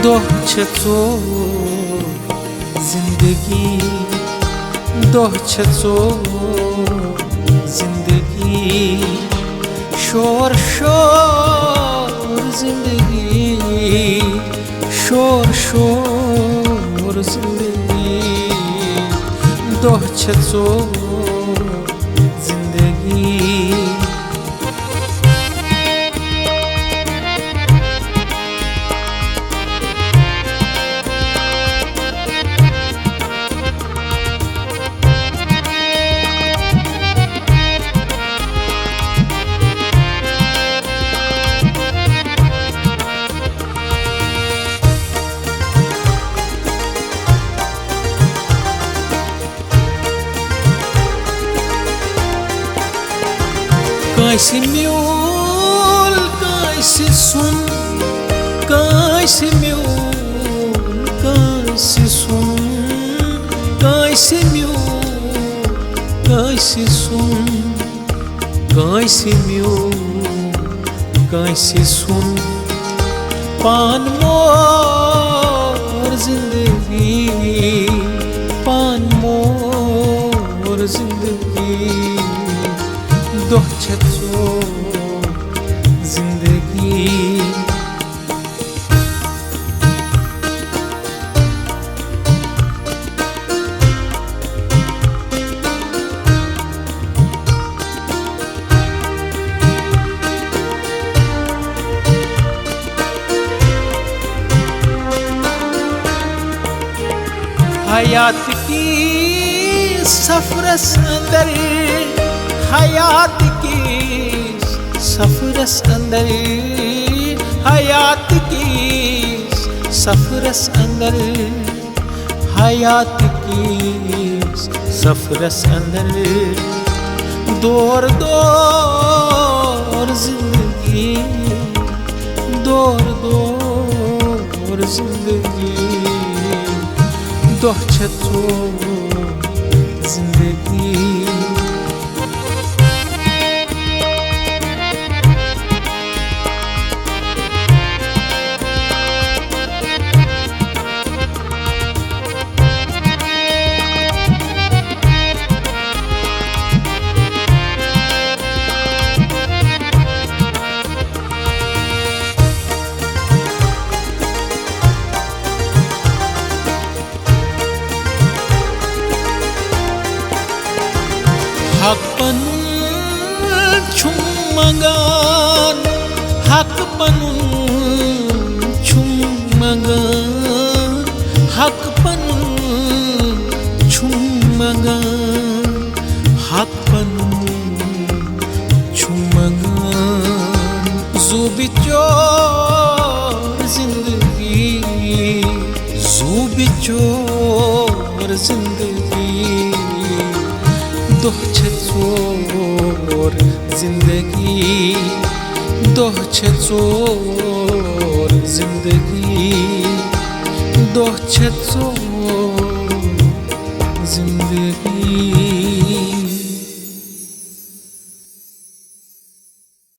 दोह छ ज़ोर जिंदगी, दोह छ ज़ोर जिंदगी, शोर शोर जिंदगी, शोर शोर जिंदगी, दोह छ ज़ोर जिंदगी। Kaysi miul, kaysi sun, kaysi miul, kaysi sun, kaysi miul, kaysi sun, kaysi miul, kaysi sun, pan mor zindagi, pan mor zindagi, दोह छ ज़ोर जिंदगी। हयात की सफरस अंदर, हयात की सफरस अंदर, हयात की सफरस अंदर, हयात की सफरस अंदर, दौर दौर जिंदगी, दौर दौर जिंदगी, दोह छ ज़ोर जिंदगी। हक पनुन छुमगान, हक पनुन छुमगान, हक पनुन छुमगान, हक पनुन छुमगान, ज़ुबी चोर जिंदगी, ज़ुबी चोर जिंदगी, दोह छ ज़ोर जिंदगी, दोह छ ज़ोर जिंदगी, दोह छ ज़ोर जिंदगी।